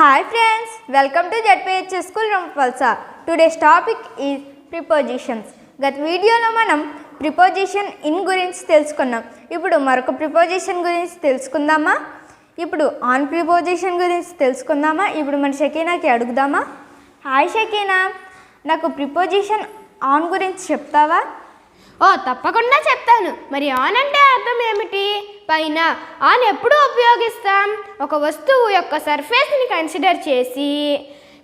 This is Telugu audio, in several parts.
Hi friends, welcome to ZPH School Rampalsa. Today's topic is prepositions. గత వీడియోలో మనం ప్రిపోజిషన్ ఇన్ గురించి తెలుసుకున్నాం. ఇప్పుడు మరొక ప్రిపోజిషన్ గురించి తెలుసుకుందామా? ఇప్పుడు ఆన్ ప్రిపోజిషన్ గురించి తెలుసుకుందామా? ఇప్పుడు మన షకీనాకి అడుగుదామా? హాయ్ షకీనా, నాకు ప్రిపోజిషన్ ఆన్ గురించి చెప్తావా? తప్పకుండా చెప్తాను. మరి ఆన్ అంటే అర్థం ఏమిటి? పైన. ఆన్ ఎప్పుడు ఉపయోగిస్తాం? ఒక వస్తువు యొక్క సర్ఫేస్ని కన్సిడర్ చేసి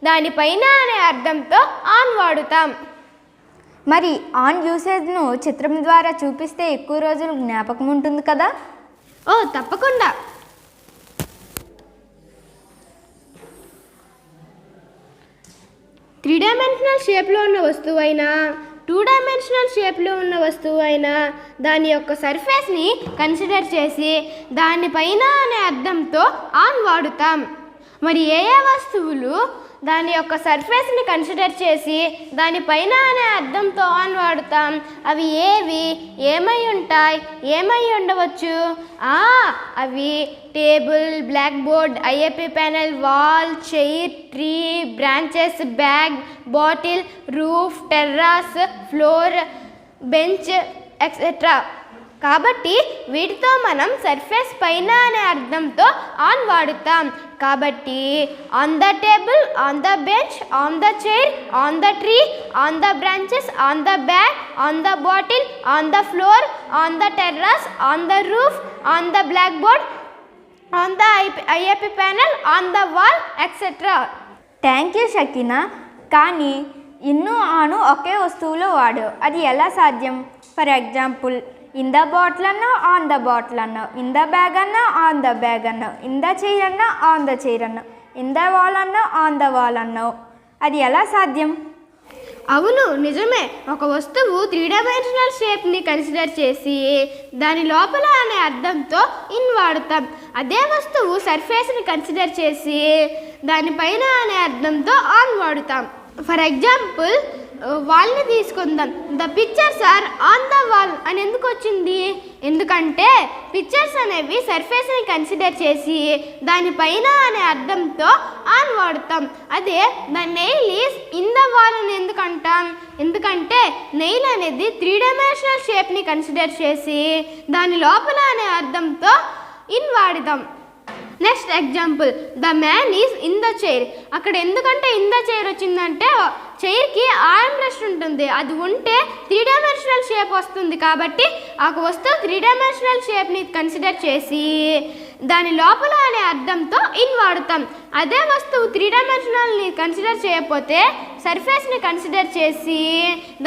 దానిపైన అనే అర్థంతో ఆన్ వాడుతాం. మరి ఆన్ యూసేజ్ను చిత్రం ద్వారా చూపిస్తే ఎక్కువ రోజులు జ్ఞాపకం ఉంటుంది కదా? తప్పకుండా. త్రీ డైమెన్షనల్ షేప్లో ఉన్న వస్తువు అయినా, 2 డైమెన్షనల్ షేప్లో ఉన్న వస్తువు అయినా దాని యొక్క సర్ఫేస్ని కన్సిడర్ చేసి దానిపైన అనే అర్థంతో ఆన్ వాడుతాం. మరి ఏ వస్తువులు దాని యొక్క సర్ఫేస్ని కన్సిడర్ చేసి దానిపైన అనే అర్థంతో ఆన్ వాడుతాం? అవి ఏవి, ఏమై ఉంటాయి, ఏమై ఉండవచ్చు? అవి table, black board, IAP panel, wall, chair, tree, branches, bag, bottle, roof, terrace, floor, bench etcetera. కాబట్టి వీటితో మనం సర్ఫేస్ పైన అనే అర్థంతో ఆన్ వాడుతాం. కాబట్టి on the table, on the bench, on the chair, on the tree, on the branches, on the bag, on the bottle, on the floor, on the terrace, on the roof, on the black board, on the IAP panel, on the wall etcetera. Thank you Shakeena. కానీ ఇన్ను ఆను ఒకే వస్తువులో వాడావు, అది ఎలా సాధ్యం? For example, in the bottle అన్నావు, ఆన్ ద బాటిల్ అన్నావు, ఇన్ ద బ్యాగ్ అన్నావు, ఆన్ ద బ్యాగ్ అన్నావు, ఇన్ ద చైర్ అన్నావు, ఆన్ ద చైర్ అన్నావు, ఇన్ ద వాల్ అన్నావు, ఆన్ ద వాల్ అన్నావు. అది ఎలా సాధ్యం? అవును, నిజమే. ఒక వస్తువు 3 డైమెన్షనల్ షేప్ని కన్సిడర్ చేసి దాని లోపల అనే అర్థంతో ఇన్ వాడుతాం. అదే వస్తువు సర్ఫేస్ని కన్సిడర్ చేసి దానిపైన అనే అర్థంతో ఆన్ వాడుతాం. ఫర్ ఎగ్జాంపుల్, వాల్ని తీసుకుందాం. The pictures are on the wall అని ఎందుకు వచ్చింది? ఎందుకంటే పిక్చర్స్ అనేవి సర్ఫేస్ని కన్సిడర్ చేసి దానిపైన అనే అర్థంతో ఆన్ వాడుతాం. అదే the nail is in the wall అని ఎందుకు అంటాం? ఎందుకంటే నెయిల్ అనేది 3 డైమెన్షనల్ షేప్ని కన్సిడర్ చేసి దాని లోపల అనే అర్థంతో ఇన్ వాడుతాం. Next example, the man is in the chair. అక్కడ ఎందుకంటే ఇన్ ద చైర్ వచ్చిందంటే చైర్కి ఆర్మ్ రెస్ట్ ఉంటుంది, అది ఉంటే 3 డైమెన్షనల్ షేప్ వస్తుంది. కాబట్టి ఆ వస్తువు 3 డైమెన్షనల్ షేప్ని కన్సిడర్ చేసి దాని లోపల అనే అర్థంతో ఇన్ వాడుతాం. అదే వస్తువు 3 డైమెన్షనల్ని కన్సిడర్ చేయకపోతే సర్ఫేస్ని కన్సిడర్ చేసి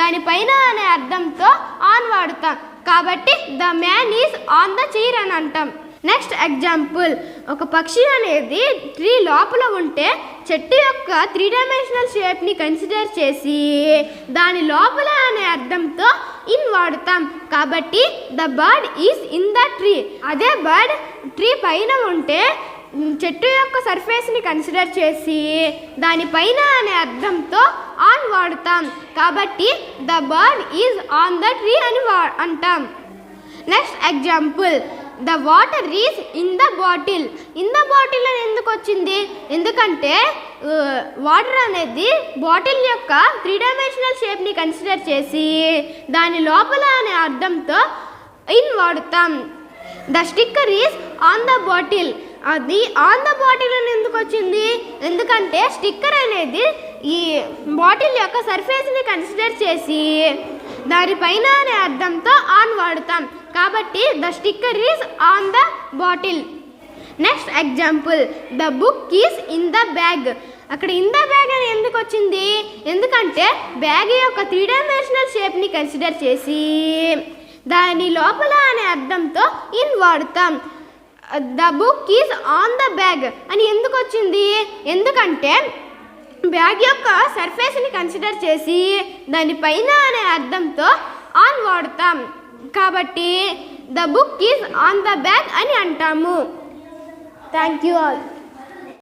దానిపైన అనే అర్థంతో ఆన్ వాడుతాం. కాబట్టి the man is on the chair అని అంటాం. నెక్స్ట్ ఎగ్జాంపుల్, ఒక పక్షి అనేది ట్రీ లోపల ఉంటే చెట్టు యొక్క 3 డైమెన్షనల్ షేప్ని కన్సిడర్ చేసి దాని లోపల అనే అర్థంతో ఇన్ వాడుతాం. కాబట్టి the bird is in the tree. అదే బర్డ్ ట్రీ పైన ఉంటే చెట్టు యొక్క సర్ఫేస్ని కన్సిడర్ చేసి దానిపైన అనే అర్థంతో ఆన్ వాడుతాం. కాబట్టి the bird is on the tree అని అంటాం. Next example, the water is in the bottle. In the bottle అని ఎందుకు వచ్చింది? ఎందుకంటే వాటర్ అనేది బాటిల్ యొక్క 3 డైమెన్షనల్ షేప్ని కన్సిడర్ చేసి దాని లోపల అనే అర్థంతో ఇన్ వాడుతాం. The sticker is on the bottle. అది ఆన్ ద బాటిల్ అని ఎందుకు వచ్చింది? ఎందుకంటే స్టిక్కర్ అనేది ఈ బాటిల్ యొక్క సర్ఫేస్ని కన్సిడర్ చేసి దానిపైన అనే అర్థంతో ఆన్ వాడుతాం. కాబట్టి the sticker is on the bottle. Next example, the book is in the bag. అక్కడ ఇన్ ద బ్యాగ్ అని ఎందుకు వచ్చింది? ఎందుకంటే బ్యాగ్ యొక్క 3 డైమెన్షనల్ షేప్ని కన్సిడర్ చేసి దాని లోపల అనే అర్థంతో ఇన్ వాడుతాం. The book is on the bag అని ఎందుకు వచ్చింది? ఎందుకంటే బ్యాగ్ యొక్క సర్ఫేస్ని కన్సిడర్ చేసి దానిపైన అనే అర్థంతో ఆన్ వాడుతాం. కాబట్టి the book is on the bag అని అంటాము. Thank you all.